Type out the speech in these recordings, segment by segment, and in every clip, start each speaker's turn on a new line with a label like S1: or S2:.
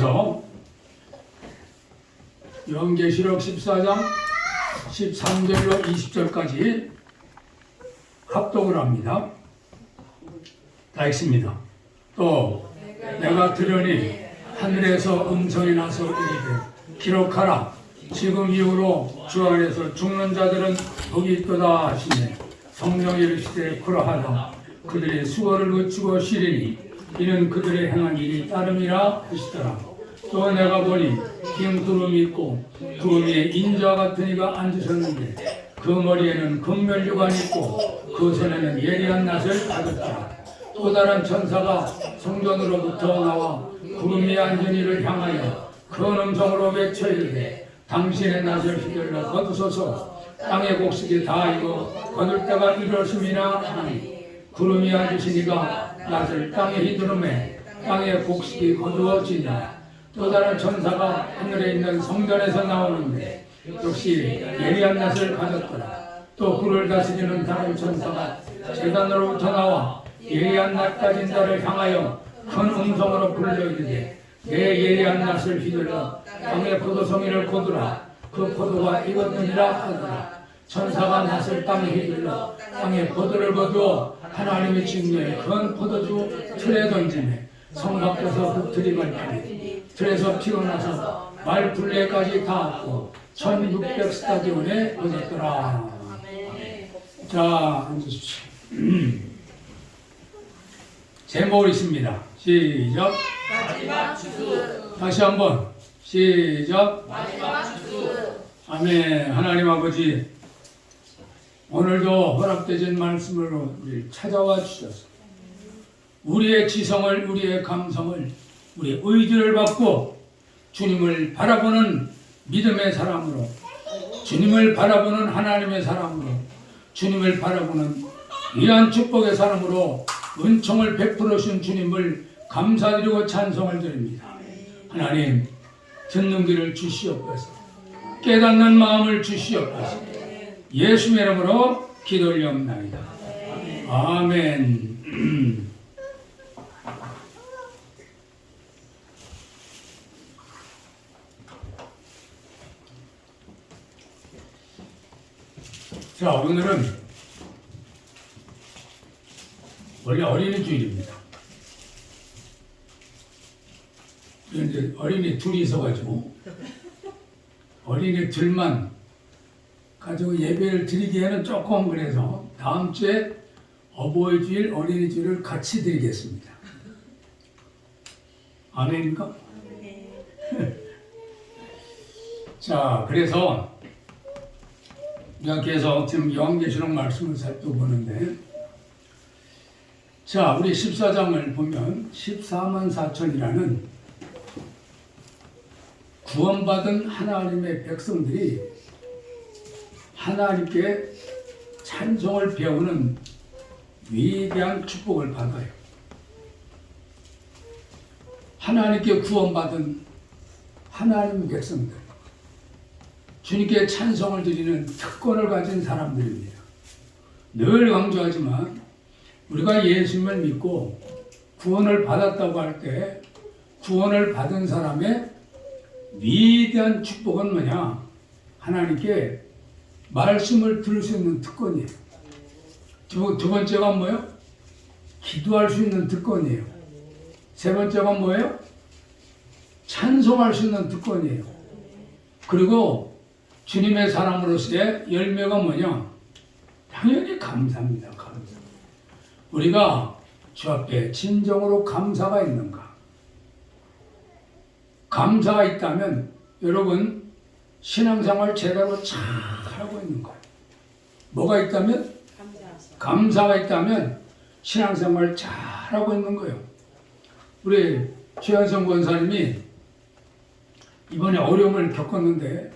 S1: 이어서 요한계시록 14장 13절로 20절까지 합독을 합니다. 다 읽습니다. 또 내가 들으니 하늘에서 음성이 나서 이르되 기록하라. 지금 이후로 주 안에서 죽는 자들은 복이 있도다 하시네. 성령이 이르시되 그러하다. 그들의 수고를 그치고 쉬리니 이는 그들의 행한 일이 따름이라 하시더라. 또 내가 보니 긴 구름이 있고 그 위에 인자 같은 이가 앉으셨는데 그 머리에는 금면류관이 있고 그 손에는 예리한 낫을 가졌더라. 또 다른 천사가 성전으로부터 나와 구름 위에 앉은 이를 향하여 큰 음성으로 외쳐 이르되 당신의 낫을 휘둘러 거두소서. 땅의 곡식이 다 익어 거둘 때가 이르렀음이나 하니 구름 위에 앉으신 이가 낫을 땅에 휘두르매 땅의 곡식이 거두어지냐. 또 다른 천사가 하늘에 있는 성전에서 나오는데 역시 예리한 낫을 가졌더라. 또 불을 다스리는 다른 천사가 제단으로부터 나와 예리한 낫 가진 자를 향하여 큰 음성으로 불러 이르되 내 예리한 낫을 휘둘러 땅의 포도송이를 거두라. 그 포도가 익었느니라 하더라. 천사가 낫을 땅에 휘둘러 땅에 포도를 거두어 하나님의 직무에 큰 포도주 틀에 던지매 성 밖에서 흙들이 발판이 틀에서 피어나서 말 둘레까지 닿았고 1600 스타디온에 얻었더라. 자, 앉으십시오. 제목을 있습니다. 시작.
S2: 마지막 주수.
S1: 다시 한번 시작.
S2: 마지막 주수.
S1: 아멘. 하나님 아버지, 오늘도 허락되신 말씀으로 우리를 찾아와 주셔서 우리의 지성을, 우리의 감성을, 우리의 의지를 받고 주님을 바라보는 믿음의 사람으로, 주님을 바라보는 하나님의 사람으로, 주님을 바라보는 위한 축복의 사람으로 은총을 베풀어 주신 주님을 감사드리고 찬송을 드립니다. 하나님, 듣는 귀를 주시옵소서. 깨닫는 마음을 주시옵소서. 예수의 이름으로 기도 올리옵나이다. 아멘. 자, 오늘은 원래 어린이 주일입니다. 이제 어린이 둘이 있어가지고 어린이 둘만 가지고 예배를 드리기에는 조금 그래서 다음 주에 어버이 주일, 어린이 주일을 같이 드리겠습니다. 아멘입니까? 자, 그래서 우리가 계속 지금 요한계시록 말씀을 살펴보는데, 자, 우리 14장을 보면 14만 4천이라는 구원받은 하나님의 백성들이 하나님께 찬송을 배우는 위대한 축복을 받아요. 하나님께 구원받은 하나님 백성들, 주님께 찬송을 드리는 특권을 가진 사람들입니다. 늘 강조하지만 우리가 예수님을 믿고 구원을 받았다고 할 때 구원을 받은 사람의 위대한 축복은 뭐냐? 하나님께 말씀을 들을 수 있는 특권이에요. 두 번째가 뭐예요? 기도할 수 있는 특권이에요. 세 번째가 뭐예요? 찬송할 수 있는 특권이에요. 그리고 주님의 사람으로서의 열매가 뭐냐? 당연히 감사입니다. 감사. 우리가 주 앞에 진정으로 감사가 있는가? 감사가 있다면 여러분 신앙생활 제대로 잘 하고 있는 거예요. 뭐가 있다면? 감사가 있다면 신앙생활 잘 하고 있는 거예요. 우리 최현성 권사님이 이번에 어려움을 겪었는데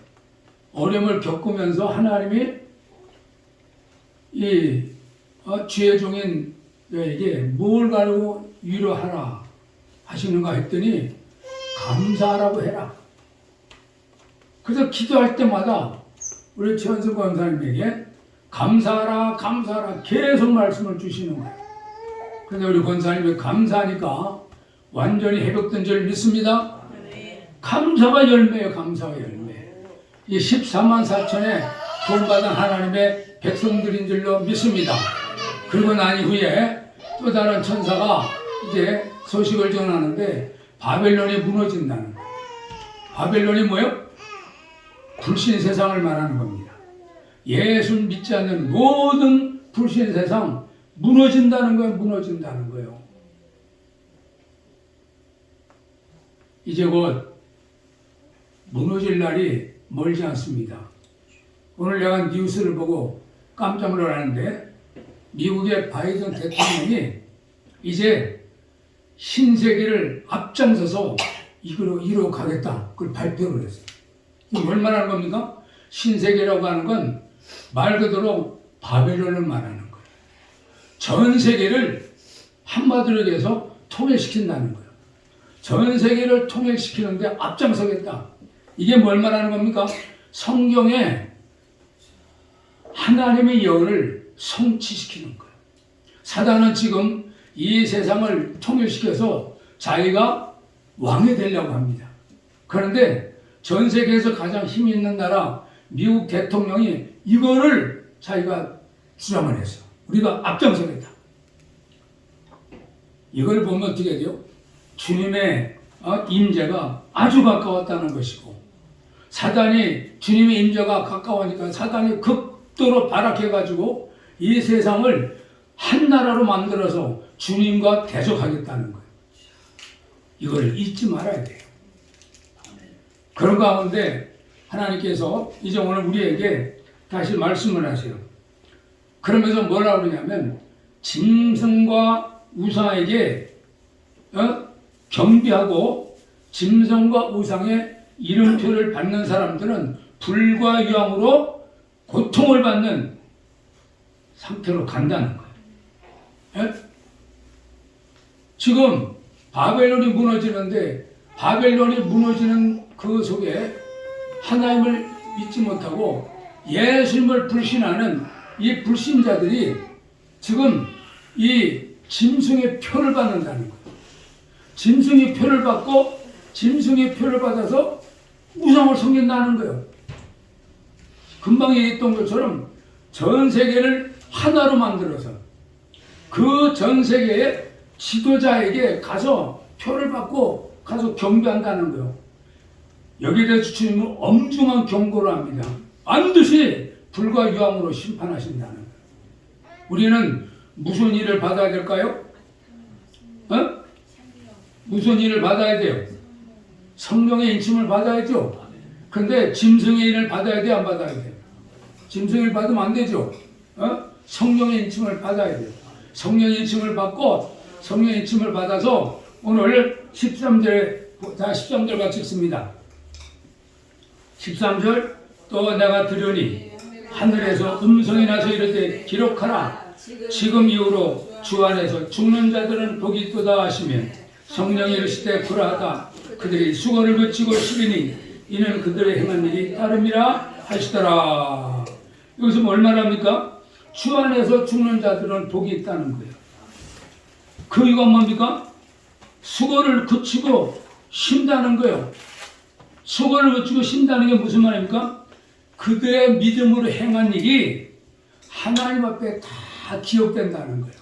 S1: 어려움을 겪으면서 하나님이 이 죄 중인 너에게 뭘 가지고 위로하라 하시는가 했더니 감사하라고 해라. 그래서 기도할 때마다 우리 최현성 권사님에게 감사하라 감사하라 계속 말씀을 주시는 거예요. 그래서 우리 권사님이 감사하니까 완전히 회복된 줄 믿습니다. 감사가 열매예요. 감사가 열매. 이 14만 4천의 구원받은 하나님의 백성들인 줄로 믿습니다. 그리고 난 이후에 또 다른 천사가 이제 소식을 전하는데 바벨론이 무너진다는 거예요. 바벨론이 뭐예요? 불신 세상을 말하는 겁니다. 예수 믿지 않는 모든 불신 세상 무너진다는 거예요. 무너진다는 거예요. 이제 곧 무너질 날이 멀지 않습니다. 오늘 내가 뉴스를 보고 깜짝 놀랐는데 미국의 바이든 대통령이 이제 신세계를 앞장서서 이로 가겠다. 그걸 발표를 했어요. 이게 뭘 말하는 겁니까? 신세계라고 하는 건 말 그대로 바벨론을 말하는 거예요. 전 세계를 한마디로 얘기해서 통일시킨다는 거예요. 전 세계를 통일시키는데 앞장서겠다. 이게 뭘 말하는 겁니까? 성경에 하나님의 영을 성취시키는 거예요. 사단은 지금 이 세상을 통일시켜서 자기가 왕이 되려고 합니다. 그런데 전 세계에서 가장 힘 있는 나라 미국 대통령이 이거를 자기가 주장을 했어. 우리가 앞장서겠다. 이걸 보면 어떻게 돼요? 주님의 임재가 아주 가까웠다는 것이고 사단이 주님의 임재가 가까우니까 사단이 극도로 발악해가지고 이 세상을 한 나라로 만들어서 주님과 대적하겠다는 거예요. 이걸 잊지 말아야 돼요. 그런 가운데 하나님께서 이제 오늘 우리에게 다시 말씀을 하세요. 그러면서 뭐라고 그러냐면 짐승과 우상에게 경배하고 짐승과 우상의 이름표를 받는 사람들은 불과 유황으로 고통을 받는 상태로 간다는 거예요. 지금 바벨론이 무너지는데 바벨론이 무너지는 그 속에 하나님을 믿지 못하고 예수님을 불신하는 이 불신자들이 지금 이 짐승의 표를 받는다는 거예요. 짐승의 표를 받고 짐승의 표를 받아서 우상을 섬긴다는 거예요. 금방 얘기했던 것처럼 전 세계를 하나로 만들어서 그 전 세계의 지도자에게 가서 표를 받고 가서 경배한다는 거예요. 여기에 대해서 주님은 엄중한 경고를 합니다. 반드시 불과 유황으로 심판하신다는 거예요. 우리는 무슨 일을 받아야 될까요? 무슨 일을 받아야 돼요? 성령의 인침을 받아야죠. 근데 짐승의 일을 받아야 돼, 안 받아야 돼요? 짐승의 일 받으면 안 되죠. 성령의 인침을 받아야 돼요. 성령의 인침을 받고 성령의 인침을 받아서 오늘 13절, 다 13절 같이 읽습니다. 13절 또 내가 들으니 하늘에서 음성이 나서 이르되 기록하라. 지금 이후로 주 안에서 죽는 자들은 복이 있도다 하시면 성령이 이르시되 그러하다. 그들이 수고를 그치고 쉬리니 이는 그들의 행한 일이 따름이라 하시더라. 여기서 뭘 말합니까? 주 안에서 죽는 자들은 복이 있다는 거예요. 그 이유가 뭡니까? 수고를 그치고 쉰다는 거예요. 수고를 그치고 쉰다는 게 무슨 말입니까? 그들의 믿음으로 행한 일이 하나님 앞에 다 기억된다는 거예요.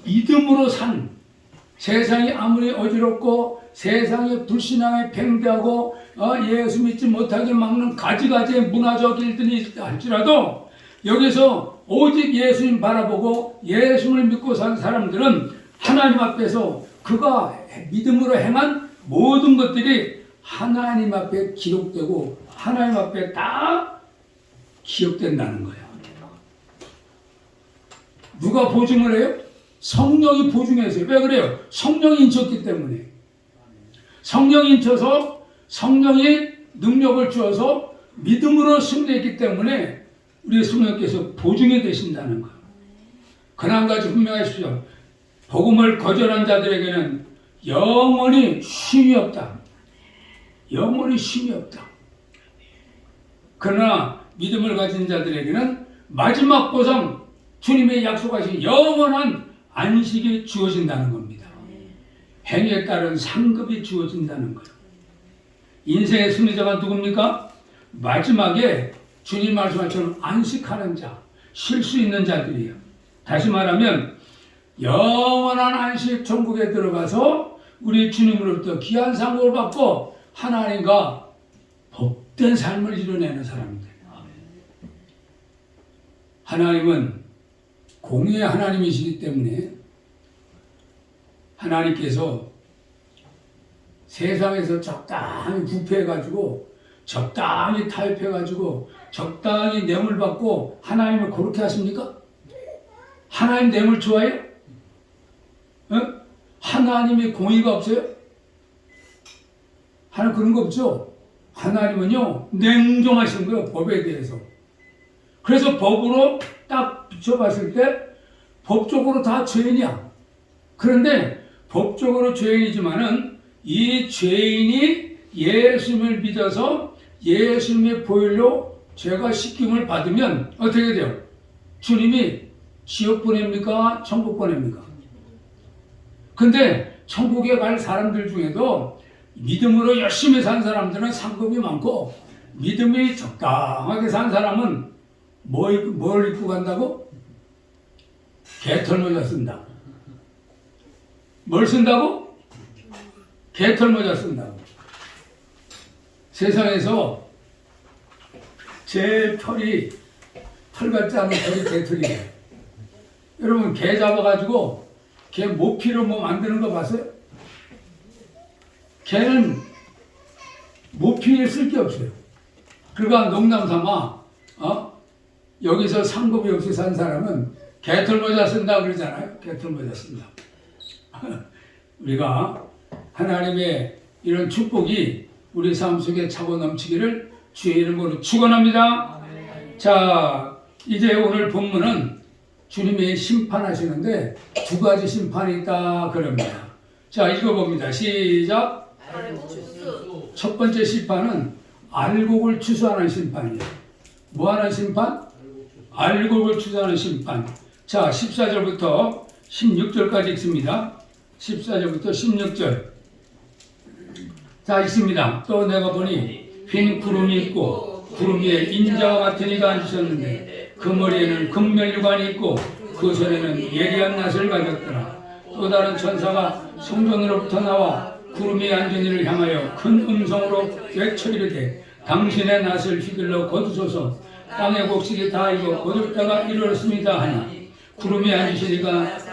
S1: 믿음으로 산 세상이 아무리 어지럽고 세상에 불신앙에 팽배하고 예수 믿지 못하게 막는 가지가지의 문화적 일들이 할지라도 여기서 오직 예수님 바라보고 예수를 믿고 산 사람들은 하나님 앞에서 그가 믿음으로 행한 모든 것들이 하나님 앞에 기록되고 하나님 앞에 다 기억된다는 거예요. 누가 보증을 해요? 성령이 보증해서요. 왜 그래요? 성령이 인쳤기 때문에. 성령이 인쳐서 성령이 능력을 주어서 믿음으로 승리했기 때문에 우리 성령께서 보증이 되신다는 거예요. 그러나 한 가지 분명하십시오. 복음을 거절한 자들에게는 영원히 쉼이 없다. 영원히 쉼이 없다. 그러나 믿음을 가진 자들에게는 마지막 보상, 주님의 약속하신 영원한 안식이 주어진다는 겁니다. 행위에 따른 상급이 주어진다는 거예요. 인생의 승리자가 누굽니까? 마지막에 주님 말씀하신 안식하는 자, 쉴 수 있는 자들이에요. 다시 말하면 영원한 안식 천국에 들어가서 우리 주님으로부터 귀한 상급을 받고 하나님과 복된 삶을 이뤄내는 사람들. 하나님은 공의의 하나님이시기 때문에 하나님께서 세상에서 적당히 부패해가지고 적당히 타협해가지고 적당히 뇌물 받고 하나님을 그렇게 하십니까? 하나님 뇌물 좋아해요? 어? 하나님의 공의가 없어요? 하나님 그런 거 없죠? 하나님은요 냉정하신 거예요. 법에 대해서. 그래서 법으로 딱 붙여봤을 때 법적으로 다 죄인이야. 그런데 법적으로 죄인이지만은 이 죄인이 예수님을 믿어서 예수님의 보혈로 죄가 씻김을 받으면 어떻게 돼요? 주님이 지옥 보냅니까? 천국 보냅니까? 근데 천국에 갈 사람들 중에도 믿음으로 열심히 산 사람들은 상급이 많고 믿음이 적당하게 산 사람은 뭘 입고 간다고? 개털모자 쓴다. 뭘 쓴다고? 개털모자 쓴다고. 세상에서 제일 털 같지 않은 털이 개털이에요. 여러분 개 잡아가지고 개 모피로 뭐 만드는 거 봤어요? 개는 모피에 쓸 게 없어요. 그러니까 농담 삼아 여기서 상급이 없이 산 사람은 개털모자 쓴다 그러잖아요. 개털모자 쓴다. 우리가 하나님의 이런 축복이 우리 삶 속에 차고 넘치기를 주의 이름으로 축원합니다. 자, 이제 오늘 본문은 주님이 심판하시는데 두 가지 심판이 있다 그럽니다. 자, 읽어봅니다. 시작. 첫 번째 심판은 알곡을 추수하는 심판이에요. 뭐 하는 심판? 알곡을 추수하는 심판. 자, 14절부터 16절까지 읽습니다. 14절부터 16절. 자, 있습니다. 또 내가 보니 흰 구름이 있고 구름 위에 인자와 같은 이가 앉으셨는데 그 머리에는 금면류관이 있고 그 손에는 예리한 낫을 가졌더라. 또 다른 천사가 성전으로부터 나와 구름 위에 앉은 이를 향하여 큰 음성으로 외쳐 이르되 당신의 낫을 휘둘러 거두소서. 땅의 곡식이 다 익어 거둘 때가 이르렀습니다 하니 구름 위에 앉으신 이가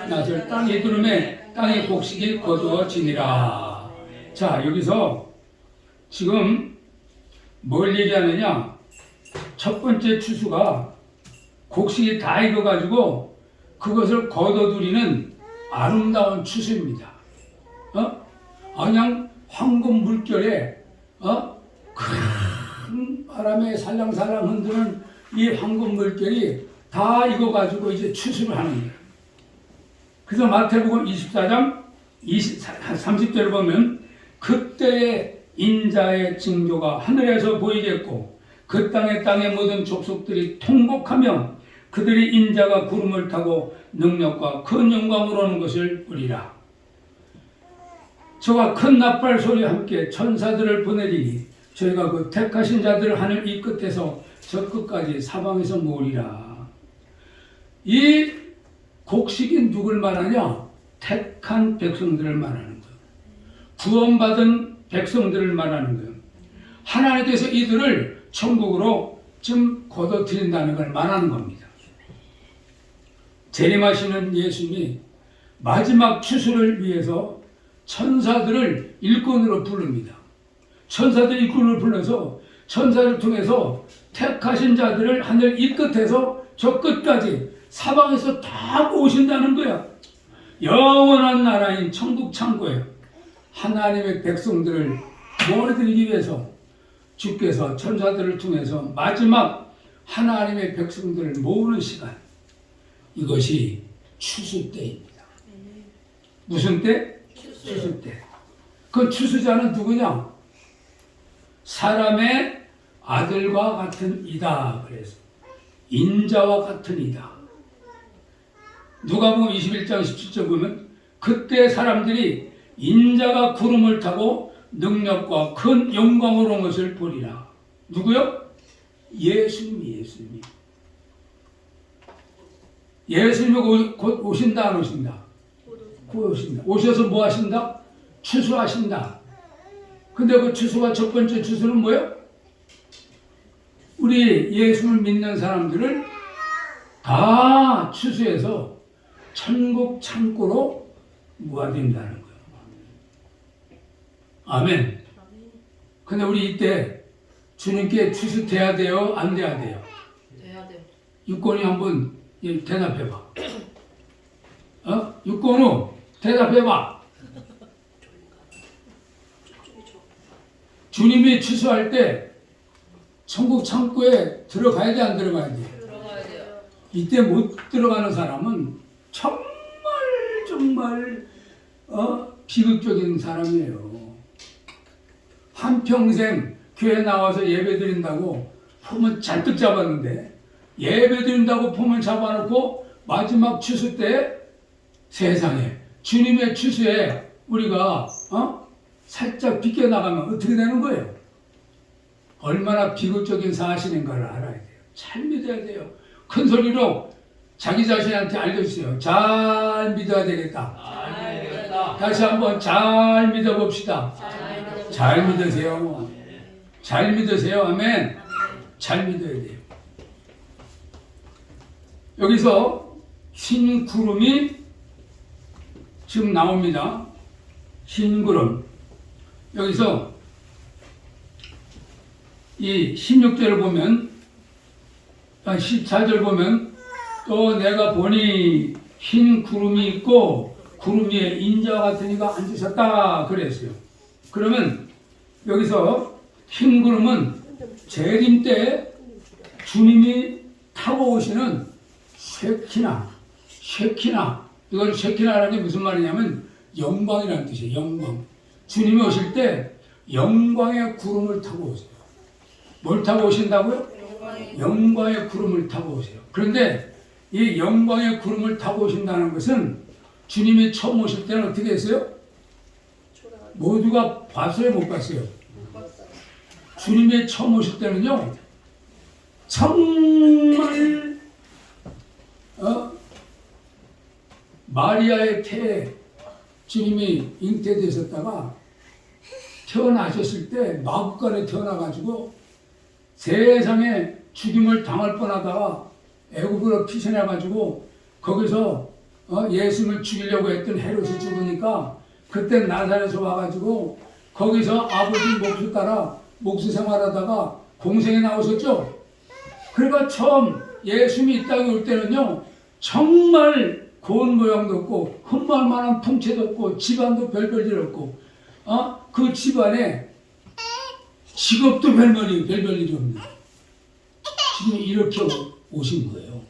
S1: 낫을 땅에 두름에 땅의 곡식이 거두어지니라. 자, 여기서 지금 뭘 얘기하느냐? 첫 번째 추수가 곡식이 다 익어가지고 그것을 거둬들이는 아름다운 추수입니다. 그냥 황금 물결에 큰 바람에 살랑살랑 흔드는 이 황금 물결이 다 익어가지고 이제 추수를 하는 거예요. 그래서 마태복음 24장 30절을 보면 그때의 인자의 징조가 하늘에서 보이겠고 그 땅의 모든 족속들이 통곡하며 그들이 인자가 구름을 타고 능력과 큰 영광으로 오는 것을 보리라. 저와 큰 나팔 소리와 함께 천사들을 보내리니 저희가 그 택하신 자들을 하늘 이 끝에서 저 끝까지 사방에서 모으리라. 이 곡식이 누굴 말하냐? 택한 백성들을 말하는 거예요. 구원받은 백성들을 말하는 거예요. 하나님께서 이들을 천국으로 좀 거둬들인다는 걸 말하는 겁니다. 재림하시는 예수님이 마지막 추수를 위해서 천사들을 일꾼으로 부릅니다. 천사들 일꾼을 불러서 천사를 통해서 택하신 자들을 하늘 이 끝에서 저 끝까지 사방에서 다 모으신다는 거야. 영원한 나라인 천국 창고에 하나님의 백성들을 모아들이기 위해서 주께서 천사들을 통해서 마지막 하나님의 백성들을 모으는 시간, 이것이 추수 때입니다. 무슨 때? 추수 때. 그 추수자는 누구냐? 사람의 아들과 같은 이다. 그래서 인자와 같은 이다. 누가복음 21장 17절 보면 그때 사람들이 인자가 구름을 타고 능력과 큰 영광으로 온 것을 보리라. 누구요? 예수님이. 예수님이 곧 오신다, 안 오신다? 곧 오신다. 오셔서 뭐 하신다? 추수하신다. 근데 그 추수가 첫 번째 추수는 뭐예요? 우리 예수를 믿는 사람들을 다 추수해서 천국 창고로 모아둔다는 거예요. 아멘. 근데 우리 이때 주님께 추수돼야 돼요? 안 돼야 돼요?
S2: 돼야 돼요.
S1: 육권이 한번 대답해봐. 육권우 대답해봐. 주님이 추수할 때 천국 창고에 들어가야 돼, 안 들어가야 돼?
S2: 들어가야 돼요.
S1: 이때 못 들어가는 사람은 정말 비극적인 사람이에요. 한평생 교회 나와서 예배 드린다고 폼은 잔뜩 잡았는데, 예배 드린다고 폼을 잡아놓고 마지막 추수 때 세상에 주님의 추수에 우리가 살짝 비껴나가면 어떻게 되는 거예요? 얼마나 비극적인 사실인가를 알아야 돼요. 잘 믿어야 돼요. 큰 소리로 자기 자신한테 알려주세요. 잘 믿어야 되겠다.
S2: 잘 믿었다.
S1: 다시 한번 잘 믿어봅시다. 잘 믿으세요. 잘 믿으세요. 아멘. 잘 믿어야 돼요. 여기서 흰 구름이 지금 나옵니다. 흰 구름. 여기서 이 16절을 보면, 14절 보면, 또 내가 보니 흰 구름이 있고 구름 위에 인자와 같은 이가 앉으셨다 그랬어요. 그러면 여기서 흰 구름은 재림 때 주님이 타고 오시는 쉐키나, 이건 쉐키나라는 게 무슨 말이냐면 영광이라는 뜻이에요. 영광. 주님이 오실 때 영광의 구름을 타고 오세요. 뭘 타고 오신다고요? 영광의 구름을 타고 오세요. 그런데 이 영광의 구름을 타고 오신다는 것은 주님이 처음 오실 때는 어떻게 했어요? 모두가 봤어요, 못 봤어요? 주님이 처음 오실 때는요, 정말 마리아의 태에 주님이 잉태되셨다가 태어나셨을 때 마구간에 태어나가지고 세상에 죽임을 당할 뻔하다가 애굽으로 피신해가지고 거기서 예수님을 죽이려고 했던 헤롯이 죽으니까 그때 나사렛에서 와가지고 거기서 아버지 목수 따라 목수 생활하다가 공생에 나오셨죠. 그러니까 처음 예수님이 이 땅에 올 때는요, 정말 고운 모양도 없고 흠말 만한 풍채도 없고 집안도 별별일 없고 그 집안에 직업도 별별일이 없는, 지금 이렇게 오신 거예요.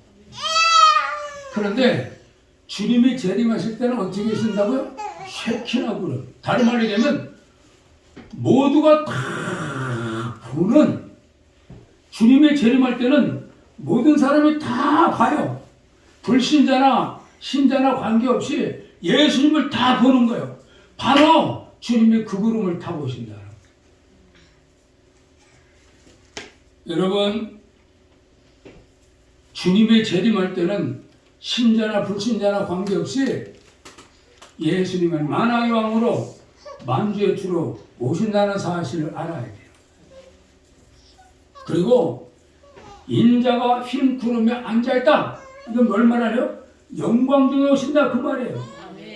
S1: 그런데 주님이 재림하실 때는 어떻게 계신다고요? 쉐키나 구름. 다른 말로 얘기하면 모두가 다 보는, 주님이 재림할 때는 모든 사람이 다 봐요. 불신자나 신자나 관계없이 예수님을 다 보는 거예요. 바로 주님이 그 구름을 타고 오신다. 여러분, 주님의 재림할 때는 신자나 불신자나 관계없이 예수님은 만왕의 왕으로 만주의 주로 오신다는 사실을 알아야 돼요. 그리고 인자가 흰 구름에 앉아있다. 이건 뭘 말하래요? 영광 중에 오신다 그 말이에요.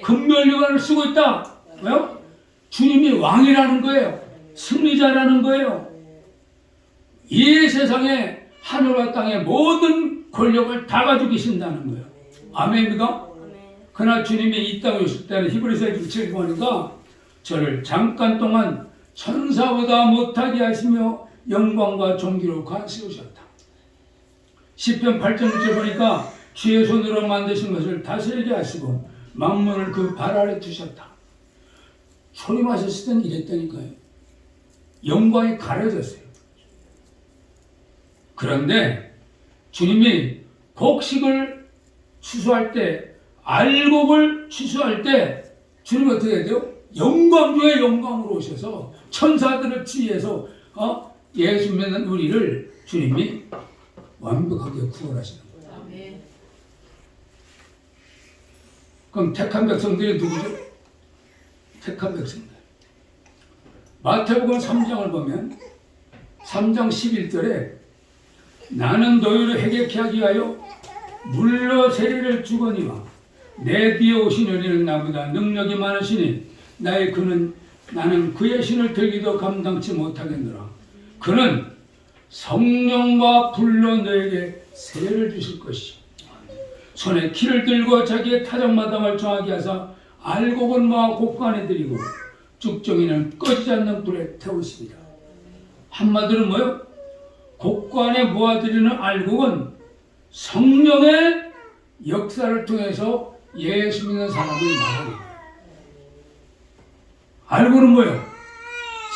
S1: 금면류관을 쓰고 있다. 왜요? 주님이 왕이라는 거예요. 승리자라는 거예요. 이 세상에 하늘과 땅의 모든 권력을 다 가지고 계신다는 거예요. 아멘입니까? 그러나 주님이 이 땅에 오실 때는 히브리서에 6절 보니까 저를 잠깐 동안 천사보다 못하게 하시며 영광과 존귀로 세우셨다. 시편 8.6절 보니까 주의 손으로 만드신 것을 다스리게 하시고 만물을 그 발 아래 두셨다. 소림하셨을 땐 이랬다니까요. 영광이 가려졌어요. 그런데 주님이 곡식을 추수할 때, 알곡을 추수할 때 주님이 어떻게 해야 돼요? 영광 중에 영광으로 오셔서 천사들을 지휘해서 예수 믿는 우리를 주님이 완벽하게 구원하시는 거예요.
S2: 아멘.
S1: 그럼 택한 백성들이 누구죠? 택한 백성들. 마태복음 3장을 보면 3장 11절에 나는 너희를 회개케 하기 위하여 물로 세례를 주거니와 내 뒤에 오신 이는 나보다 능력이 많으시니 나는 그의 신을 들기도 감당치 못하겠노라. 그는 성령과 불로 너에게 세례를 주실 것이 손에 키를 들고 자기의 타작마당을 정하게 하사 알곡은 모아 곡간에 들이고 쭉정이는 꺼지지 않는 불에 태우십니다. 한마디로 뭐요? 곡간에 모아들이는 알곡은 성령의 역사를 통해서 예수 믿는 사람을 말하는 거예요. 알고는 뭐예요?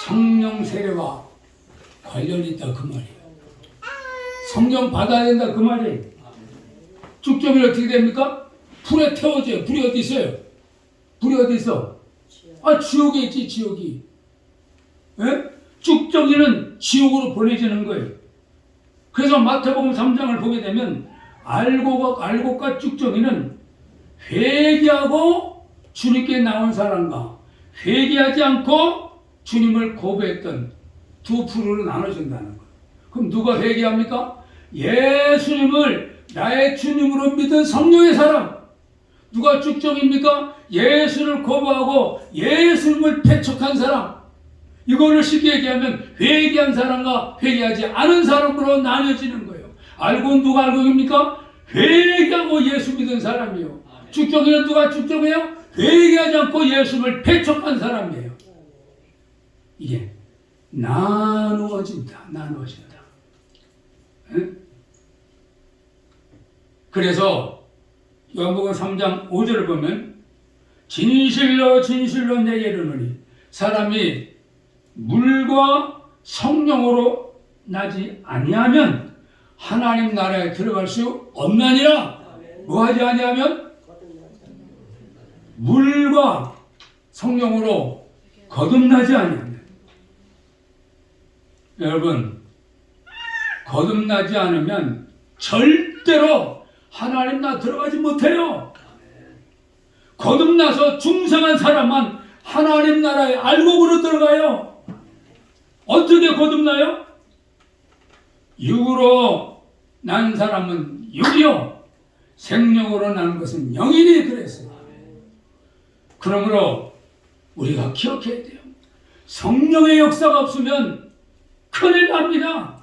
S1: 성령 세례와 관련이 있다 그 말이에요. 성령 받아야 된다 그 말이에요. 쭉정이 어떻게 됩니까? 불에 태워져요. 불이 어디 있어요? 불이 어디 있어? 지옥에 있지 지옥이. 예? 쭉정이는 지옥으로 보내지는 거예요. 그래서 마태복음 3장을 보게 되면 알곡과 쭉정이는 회개하고 주님께 나온 사람과 회개하지 않고 주님을 거부했던 두 프로로 나눠진다는 거예요. 그럼 누가 회개합니까? 예수님을 나의 주님으로 믿은 성령의 사람. 누가 쭉정입니까? 예수를 거부하고 예수님을 배척한 사람. 이거를 쉽게 얘기하면 회개한 사람과 회개하지 않은 사람으로 나뉘어지는 거예요. 알고는 누가 알고입니까? 회개하고 예수 믿은 사람이요. 쭉정이는 누가 쭉정이에요? 회개하지 않고 예수를 배척한 사람이에요. 이게 나누어진다. 응? 그래서 요한복음 3장 5절을 보면 진실로 진실로 내게 이르노니 사람이 물과 성령으로 나지 아니하면 하나님 나라에 들어갈 수 없나니라. 뭐하지 아니하면? 물과 성령으로 거듭나지 아니하면. 여러분, 거듭나지 않으면 절대로 하나님 나라 들어가지 못해요. 거듭나서 중생한 사람만 하나님 나라에 알곡으로 들어가요. 어떻게 거듭나요? 육으로 난 사람은 육이요, 생명으로 난 것은 영이니 그랬어요. 그러므로 우리가 기억해야 돼요. 성령의 역사가 없으면 큰일 납니다.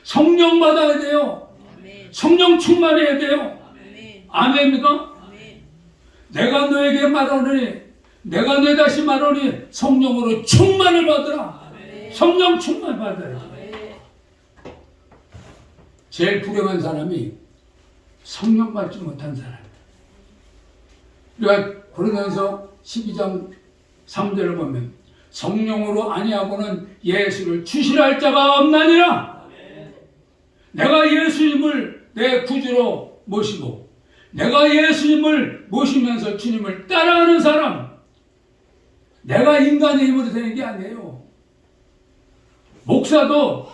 S1: 성령 받아야 돼요. 성령 충만해야 돼요. 아멘입니까? 내가 너에게 말하노니 내가 너 다시 말하노니 성령으로 충만을 받으라. 성령 충만 받아야 돼. 제일 불행한 사람이 성령 받지 못한 사람. 우리가 고린도전서 12장 3절을 보면 성령으로 아니하고는 예수를 주시라 할 자가 없나니라. 내가 예수님을 내 구주로 모시고 내가 예수님을 모시면서 주님을 따라하는 사람, 내가 인간의 힘으로 되는 게 아니에요. 목사도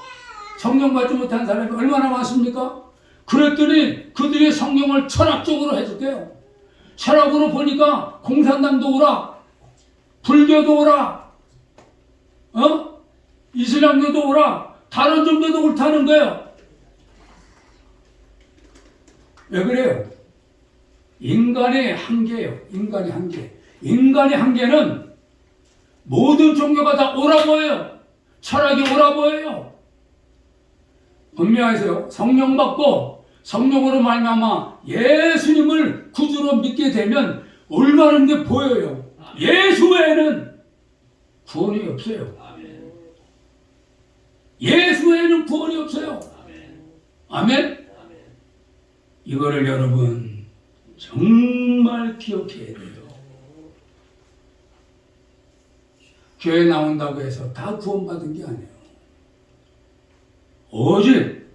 S1: 성령 받지 못한 사람이 얼마나 많습니까? 그랬더니 그들이 성령을 철학적으로 해줄게요. 철학으로 보니까 공산당도 오라, 불교도 오라, 이슬람교도 오라, 다른 종교도 옳다는 거예요. 왜 그래요? 인간의 한계예요. 인간의 한계. 인간의 한계는 모든 종교가 다 오라고 해요. 철학이 오라고 해요. 분명하세요. 성령 받고 성령으로 말미암아 예수님을 구주로 믿게 되면 올바른 게 보여요. 예수 외에는 구원이 없어요. 예수 외에는 구원이 없어요. 아멘? 이거를 여러분 정말 기억해야 돼요. 교회 나온다고 해서 다 구원받은 게 아니에요. 오직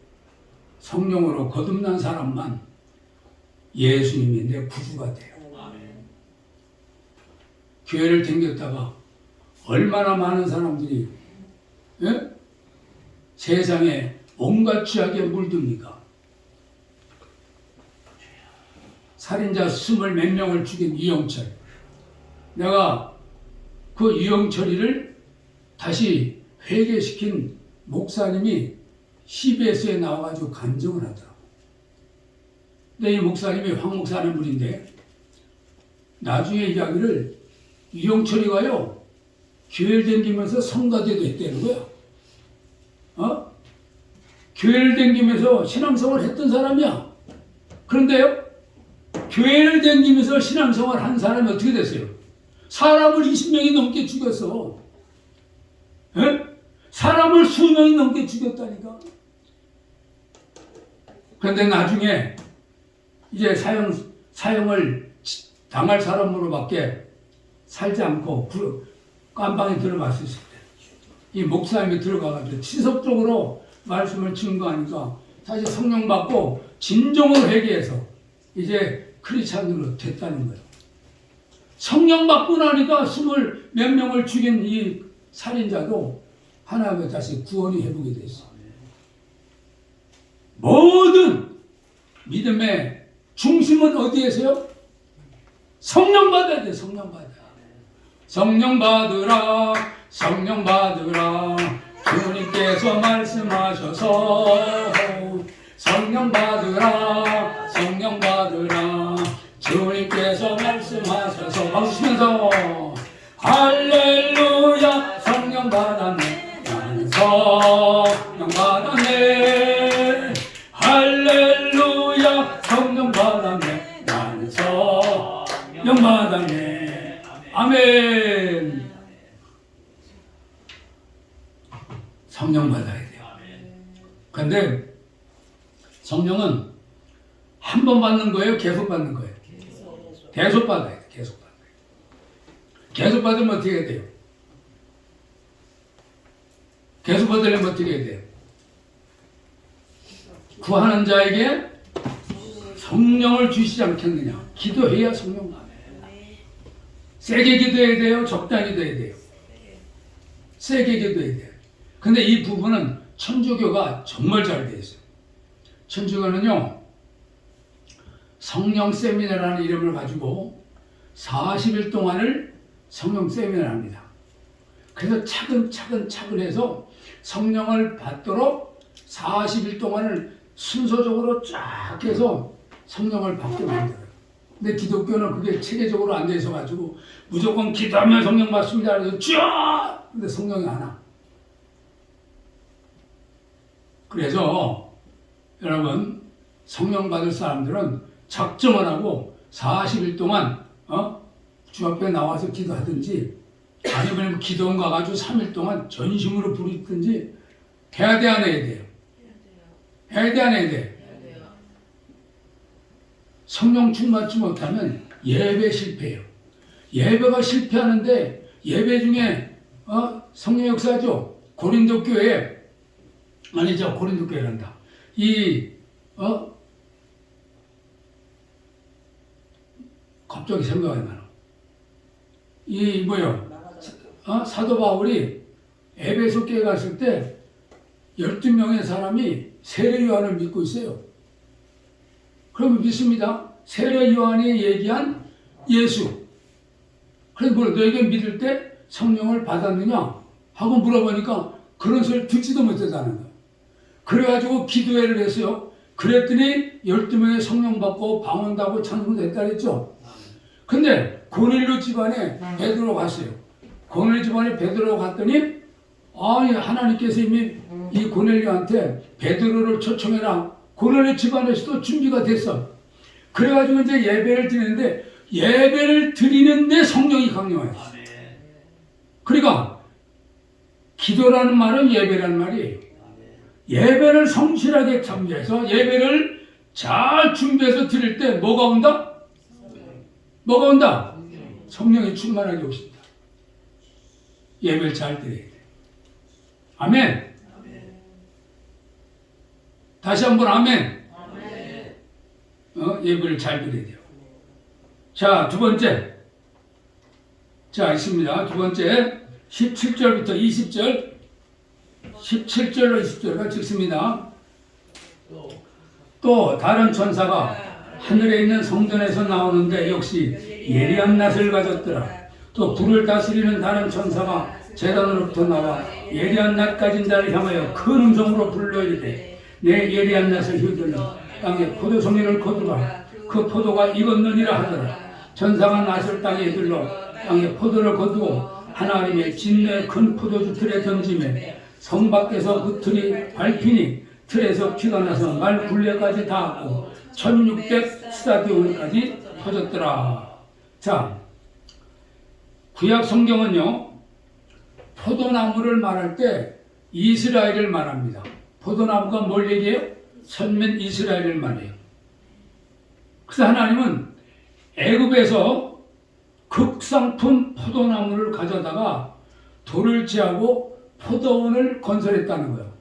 S1: 성령으로 거듭난 사람만 예수님이 내 구주가 돼요. 교회를 댕겼다가 얼마나 많은 사람들이 예? 세상에 온갖 죄악에 물듭니까? 살인자 20몇 명을 죽인 이영철. 내가 그 이영철이를 다시 회개시킨 목사님이 CBS에 나와가지고 간증을 하더라고. 근데 이 목사님이 황 목사님 분인데 나중에 이야기를 이영철이가요 교회를 다니면서 성가대도 했다는 거야. 교회를 다니면서 신앙생활을 했던 사람이야. 그런데요 교회를 다니면서 신앙생활을 한 사람이 어떻게 됐어요? 사람을 20명이 넘게 죽였어. 에? 사람을 수명이 넘게 죽였다니까. 그런데 나중에 이제 사형을 당할 사람으로밖에 살지 않고 깜방에 들어갔을 때 이 목사님이 들어가가지고 지속적으로 말씀을 증거하니까 다시 성령 받고 진정으로 회개해서 이제 크리스찬으로 됐다는 거예요. 성령 받고 나니까 20몇 명을 죽인 이 살인자도 하나님의 다시 구원이 회복이 됐어. 모든 믿음의 중심은 어디에서요? 성령 받아야 돼. 성령 받아. 성령 받으라. 성령 받으라. 주님께서 말씀하셔서 성령 받으라. 성령 받으라. 주님께서 말씀하셔서 박수치면서 할렐루야. 성령 받았네. 나는 성령 받았네. 할렐루야. 성령 받았네. 나는 성령 받았네. 아멘. 성령 받아야 돼요. 그런데 성령은 한 번 받는 거예요? 계속 받는 거예요? 계속 받아야 돼. 계속 받아야 돼. 계속 받으면 어떻게 해야 돼요? 계속 받으려면 어떻게 해야 돼요? 구하는 자에게 성령을 주시지 않겠느냐. 기도해야 성령 받아요. 세게 기도해야 돼요? 적당히 기도해야 돼요? 세게 기도해야 돼요. 근데 이 부분은 천주교가 정말 잘 돼 있어요. 천주교는요, 성령 세미나라는 이름을 가지고 40일 동안을 성령 세미나를 합니다. 그래서 차근차근 해서 성령을 받도록 40일 동안을 순서적으로 쫙 해서 성령을 받게 만들어요. 근데 기독교는 그게 체계적으로 안 돼 있어 가지고 무조건 기도하면 성령 받습니다. 그래서 쫙! 근데 성령이 안 와. 그래서 여러분 성령 받을 사람들은 작정을 하고 40일 동안 주 앞에 나와서 기도하든지 아니면 기도원 가가지고 3일 동안 전심으로 부르든지 해야 돼, 안 해야 돼요? 해야 돼, 안 해야 돼? 성령 충만치 못하면 예배 실패해요. 예배가 실패하는데 예배 중에 성령 역사죠. 고린도 교회 아니죠. 고린도 교회란다. 갑자기 생각이 나요. 사도 바울이 에베소 교회 갔을 때 12명의 사람이 세례 요한을 믿고 있어요. 그럼 믿습니다. 세례 요한이 얘기한 예수. 그래서 너에게 믿을 때 성령을 받았느냐? 하고 물어보니까 그런 소리를 듣지도 못했다는 거예요. 그래가지고 기도회를 했어요. 그랬더니 12명의 성령 받고 방언하고 찬송도 했다 그랬죠. 근데 고넬료 집안에 베드로 갔어요. 고넬료 집안에 베드로 갔더니 하나님께서 이미 이 고넬료한테 베드로를 초청해라. 고넬료 집안에서도 준비가 됐어. 그래가지고 이제 예배를 드리는데 성령이 강림해요. 그러니까 기도라는 말은 예배라는 말이에요. 예배를 성실하게 참여해서 예배를 잘 준비해서 드릴 때 뭐가 온다? 뭐가 온다? 성령이 충만하게 오신다. 예배를 잘 드려야 돼. 아멘. 다시 한번 아멘. 예배를 잘 드려야 돼요. 자, 두 번째. 자, 있습니다. 두 번째 17절부터 20절 17절로 20절까지 읽습니다. 또 다른 천사가 하늘에 있는 성전에서 나오는데 역시 예리한 낫을 가졌더라. 또 불을 다스리는 다른 천사가 제단으로부터 나와 예리한 낫 가진 자를 향하여 큰 음성으로 불러 이르되 내 예리한 낫을 휘둘러 땅에 포도송이를 거두라. 그 포도가 익었느니라 하더라. 천사가 낫을 땅에 들러 땅에 포도를 거두고 하나님의 진노의 큰 포도주 틀에 던지매 성 밖에서 그 틀이 밟히니 틀에서 피가 나서 말 굴레까지 닿았고 1600 스타디온까지 터졌더라. 자, 구약 성경은요 포도나무를 말할 때 이스라엘을 말합니다. 포도나무가 뭘 얘기해요? 선민 이스라엘을 말해요. 그래서 하나님은 애굽에서 극상품 포도나무를 가져다가 돌을 취하고 포도원을 건설했다는 거예요.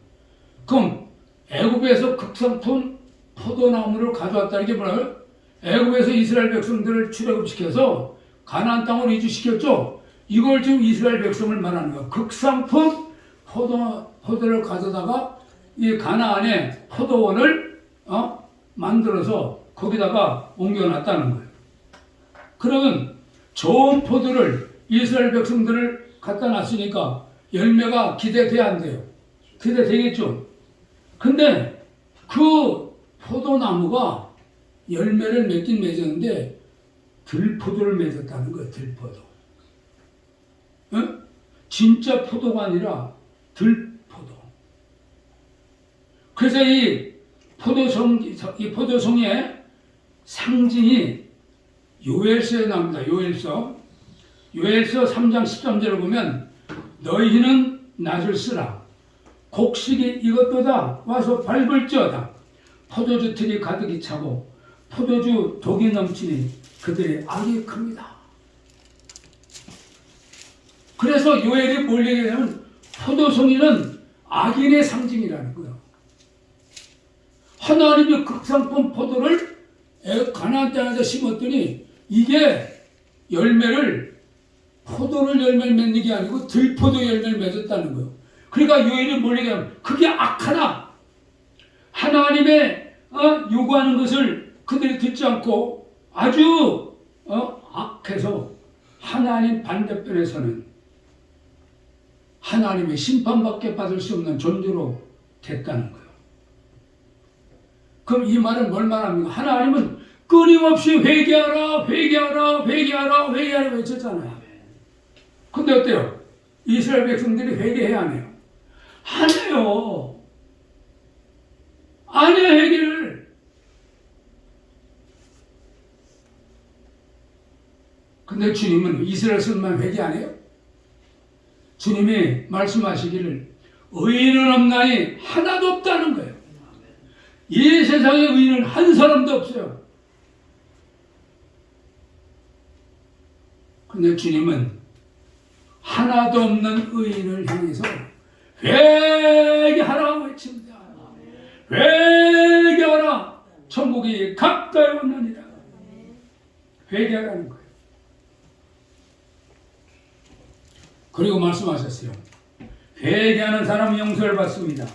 S1: 그럼 애굽에서 극상품 포도나무를 가져왔다는 게 뭐예요? 애굽에서 이스라엘 백성들을 출애굽시켜서 가나안 땅으로 이주시켰죠. 이걸 지금 이스라엘 백성을 말하는 거예요. 극상품 포도를 가져다가 이 가나안에 포도원을 만들어서 거기다가 옮겨놨다는 거예요. 그러면 좋은 포도를 이스라엘 백성들을 갖다 놨으니까 열매가 기대돼야 안 돼요? 기대되겠죠. 근데 그 포도나무가 열매를 맺긴 맺었는데 들포도를 맺었다는 거예요. 들포도. 응? 진짜 포도가 아니라 들포도. 그래서 이 포도송의 상징이 요엘서에 나옵니다. 요엘서 3장 13절을 보면 너희는 낫을 쓰라. 곡식이 익었도다. 와서 밟을지어다. 포도주 틀이 가득히 차고 포도주 독이 넘치니 그들의 악이 큽니다. 그래서 요엘이 뭘 얘기하냐면 포도송이는 악인의 상징이라는 거예요. 하나님이 극상품 포도를 가나안 땅에서 심었더니 이게 포도를 열매를 맺는 게 아니고 들포도 열매를 맺었다는 거예요. 그러니까 요엘이 뭘 얘기하면 그게 악하다. 하나님의 요구하는 것을 그들이 듣지 않고 아주 악해서 하나님 반대편에서는 하나님의 심판밖에 받을 수 없는 존재로 됐다는 거예요. 그럼 이 말은 뭘 말합니까? 하나님은 끊임없이 회개하라 외쳤잖아요. 근데 어때요? 이스라엘 백성들이 회개해야 안 해요? 안 해요. 안 해요, 회개를. 근데 주님은 이스라엘 선만 회개 안 해요? 주님이 말씀하시기를 의인은 없나니 하나도 없다는 거예요. 이 세상에 의인은 한 사람도 없어요. 근데 주님은 하나도 없는 의인을 향해서 회개하라고 외칩니다. 회개하라. 천국이 가까이 왔느니라. 회개하라는 거예요. 그리고 말씀하셨어요. 회개하는 사람은 용서를 받습니다.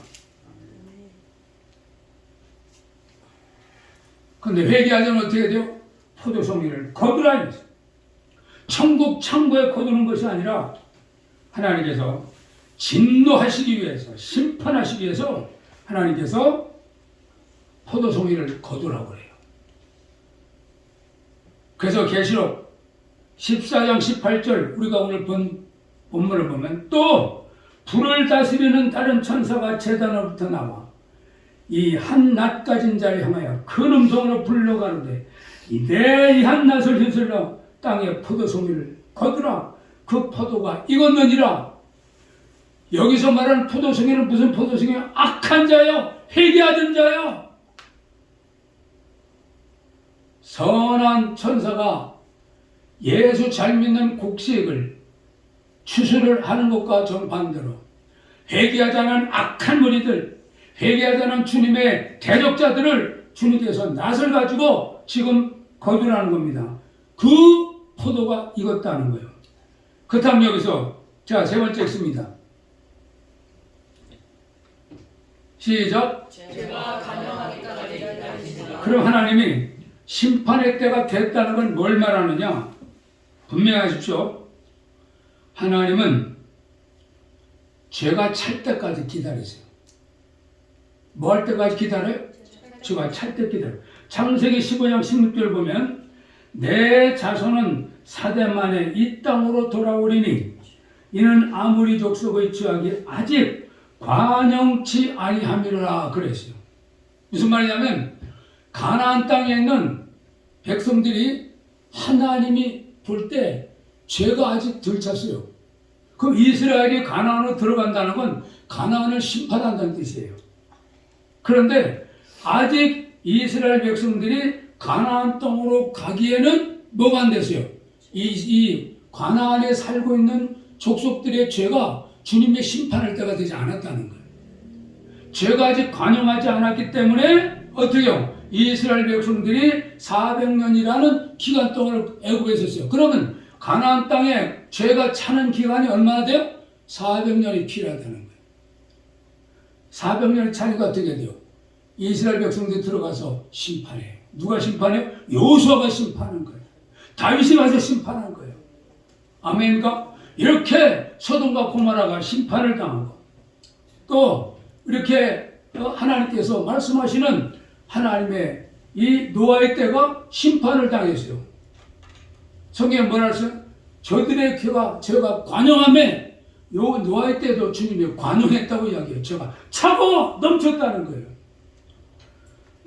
S1: 근데 회개하지 않으면 어떻게 돼요? 포도송이를 거두라. 천국 창고에 거두는 것이 아니라 하나님께서 진노하시기 위해서, 심판하시기 위해서 하나님께서 포도송이를 거두라고 그래요. 그래서 계시록 14장 18절 우리가 오늘 본 본문을 보면 또 불을 다스리는 다른 천사가 제단으로부터 나와 이 한 낫 가진 자를 향하여 큰 음성으로 불러가는데 내 이 한 낫을 휘둘러 땅에 포도송이를 거두라. 그 포도가 익었느니라. 여기서 말하는 포도송이는 무슨 포도송이야? 악한 자요, 회개하던 자요. 선한 천사가 예수 잘 믿는 곡식을 추수를 하는 것과 정반대로 회개하지 않은 악한 무리들, 회개하지 않은 주님의 대적자들을 주님께서 낫을 가지고 지금 거두라는 겁니다. 그 포도가 익었다는 거예요. 그렇다면 여기서 자, 세 번째 읽습니다. 시작.
S2: 제가 간영하기까지 기다리시라.
S1: 그럼 하나님이 심판의 때가 됐다는 건 뭘 말하느냐? 분명하십시오. 하나님은 죄가 찰 때까지 기다리세요. 뭐 할 때까지 기다려요? 죄가 찰 때 기다려요. 창세기 15장 16절 보면 내 자손은 사대 만에 이 땅으로 돌아오리니 이는 아무리 족속의 죄악이 아직 관영치 아니함이라 그랬어요. 무슨 말이냐면 가나안 땅에 있는 백성들이 하나님이 볼 때 죄가 아직 덜 찼어요. 그럼 이스라엘이 가나안으로 들어간다는 건 가나안을 심판한다는 뜻이에요. 그런데 아직 이스라엘 백성들이 가나안 땅으로 가기에는 뭐가 안 됐어요? 이 가나안에 살고 있는 족속들의 죄가 주님의 심판할 때가 되지 않았다는 거예요. 죄가 아직 관영하지 않았기 때문에 어떻게요? 이스라엘 백성들이 400년이라는 기간 동안을 애굽에 있었어요. 그러면 가나안 땅에 죄가 차는 기간이 얼마나 돼요? 400년이 필요하다는 거예요. 400년이 차니까 어떻게 돼요? 이스라엘 백성들이 들어가서 심판해요. 누가 심판해요? 여호수아가 심판한 거예요. 다윗이 가서 심판한 거예요. 아멘인가? 이렇게 소돔과 고모라가 심판을 당하고 또 이렇게 하나님께서 말씀하시는 하나님의 이 노아의 때가 심판을 당했어요. 성경에 뭐라 했어요? 저들의 죄가 관영함에 요 노아의 때도 주님이 관영했다고 이야기해요. 죄가 차고 넘쳤다는 거예요.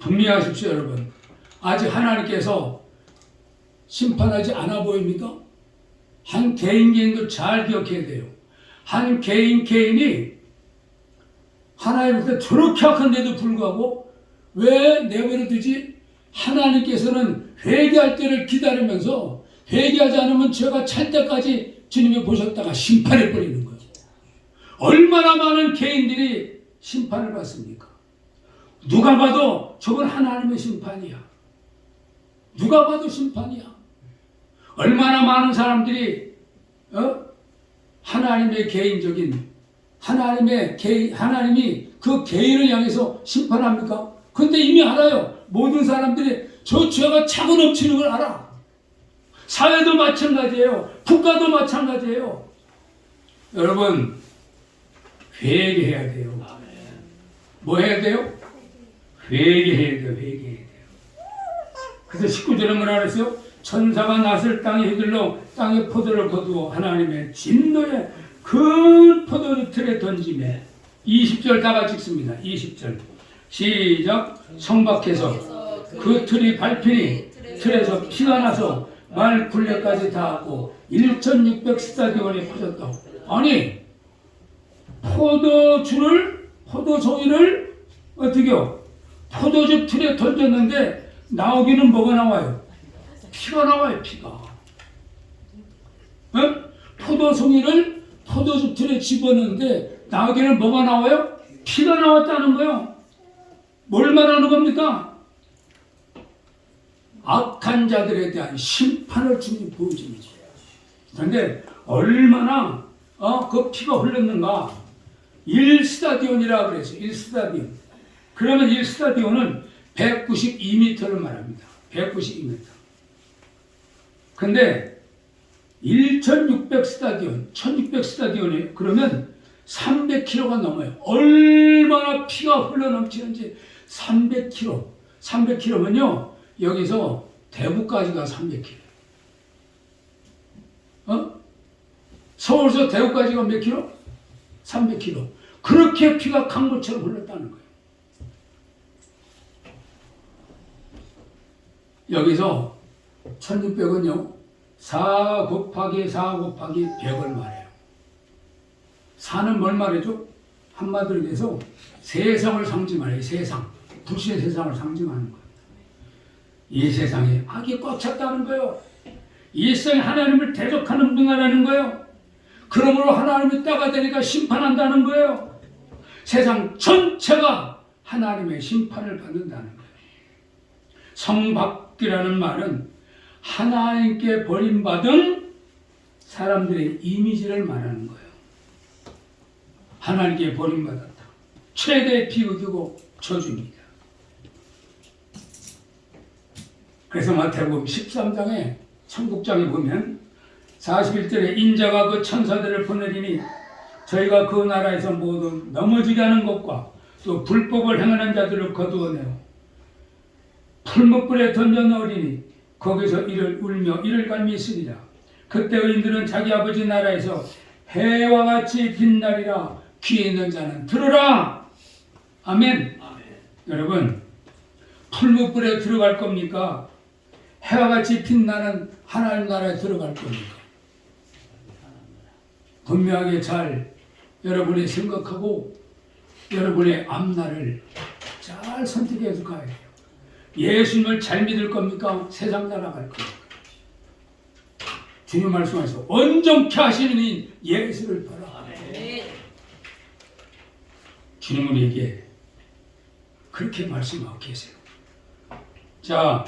S1: 분명하십시오, 여러분. 아직 하나님께서 심판하지 않아 보입니까? 한 개인도 잘 기억해야 돼요. 한 개인이 하나님한테 저렇게 악한데도 불구하고 왜 내버려 두지? 하나님께서는 회개할 때를 기다리면서 회개하지 않으면 죄가 찰 때까지 주님이 보셨다가 심판해 버리는 거예요. 얼마나 많은 개인들이 심판을 받습니까? 누가 봐도 저건 하나님의 심판이야. 누가 봐도 심판이야. 얼마나 많은 사람들이 하나님의 개인적인 하나님이 그 개인을 향해서 심판합니까? 근데 이미 알아요. 모든 사람들이 저 죄가 차고 넘치는 걸 알아. 사회도 마찬가지예요. 국가도 마찬가지예요. 여러분, 회개해야 돼요. 뭐 해야 돼요? 회개해야 돼요. 회개해야 돼요. 그래서 19절에 뭐라 그랬어요? 천사가 낫을 땅에 휘둘러 땅에 포도를 거두어 하나님의 진노의 큰 포도주 틀에 던지매. 20절 다 같이 읽습니다. 20절 시작. 성박해서 그 틀이 밟히니 틀에서 피가 나서 말 굴레까지 닿았고 1600스타디온에 퍼졌다고. 아니 포도송이를 어떻게요? 포도주 틀에 던졌는데 나오기는 뭐가 나와요? 피가 나와요. 피가. 포도송이를 포도주 틀에 집어넣는데 나오기는 뭐가 나와요? 피가 나왔다는 거예요. 뭘 말하는 겁니까? 악한 자들에 대한 심판을 주님 보여주는 거예요. 그런데 얼마나 그 피가 흘렀는가? 1스타디온이라고 그랬어요. 1스타디온. 그러면 1스타디온은 192m를 말합니다. 192m. 근데 1600스타디온, 1600스타디온에 그러면 300km가 넘어요. 얼마나 피가 흘러넘치는지 300km. 300km면요. 여기서 대구까지가 300km. 서울에서 대구까지가 몇 킬로? 300km. 그렇게 피가 강물처럼 흘렀다는 거예요. 여기서 1600은요. 4 곱하기 4 곱하기 100을 말해요. 4는 뭘 말해줘? 한마디로 해서 세상을 상징하는 세상. 불신의 세상을 상징하는 거예요. 이 세상에 악이 꽉 찼다는 거예요. 이 세상에 하나님을 대적하는 문화라는 거예요. 그러므로 하나님이 때가 되니까 심판한다는 거예요. 세상 전체가 하나님의 심판을 받는다는 거예요. 성박이라는 말은 하나님께 버림받은 사람들의 이미지를 말하는 거예요. 하나님께 버림받았다. 최대 비극이고 저주입니다. 그래서 마태복음 13장에 천국장에 보면 41절에 인자가 그 천사들을 보내리니 저희가 그 나라에서 모두 넘어지게 하는 것과 또 불법을 행하는 자들을 거두어내어 풀무불에 던져 넣으리니 거기서 이를 울며 이를 갈미 있으리라. 그때 의인들은 자기 아버지 나라에서 해와 같이 빛나리라. 귀에 있는 자는 들으라. 아멘. 여러분, 풀무불에 들어갈 겁니까? 해와 같이 빛나는 하나님 나라에 들어갈 겁니까? 분명하게 잘 여러분이 생각하고 여러분의 앞날을 잘 선택해서 가야 돼요. 예수님을 잘 믿을 겁니까? 세상 따라갈 겁니까? 주님 말씀하셔서 온전케 하시는 이 예수를 봐라. 주님은 우리에게 그렇게 말씀하고 계세요. 자,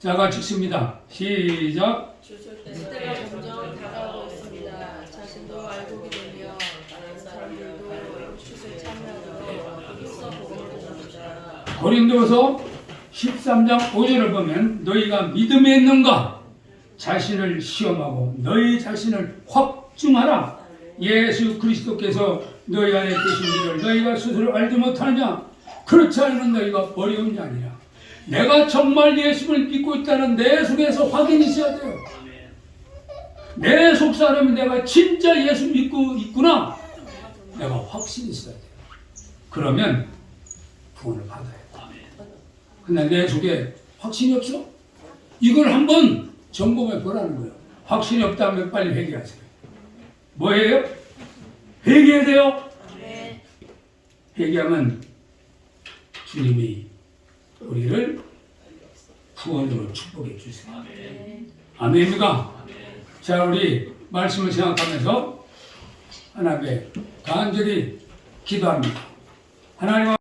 S1: 같이 읽습니다. 시작.
S2: 시대가 점점 다가오고 있습니다. 자신도 알고 되며 다른 사람들도 주를 참여하도록 일서 복음을 전합니다.
S1: 고린도서 13장 5절을 보면 너희가 믿음에 있는가? 자신을 시험하고 너희 자신을 확증하라. 예수 그리스도께서 너희 안에 계신 이를 너희가 스스로 알지 못하느냐? 그렇지 않으면 너희가 어려운 게 아니라 내가 정말 예수를 믿고 있다는 내 속에서 확인이 있어야 돼요. 내 속사람이 내가 진짜 예수 믿고 있구나. 내가 확신이 있어야 돼요. 그러면 구원을 받아야 돼요. 근데 내 속에 확신이 없어? 이걸 한번 점검해 보라는 거예요. 확신이 없다면 빨리 회개하세요. 뭐예요? 회개해야 돼요. 회개하면 주님이 우리를 구원으로 축복해 주세요. 아멘입니까? 자, 우리 말씀을 생각하면서 하나님께 간절히 기도합니다. 하나님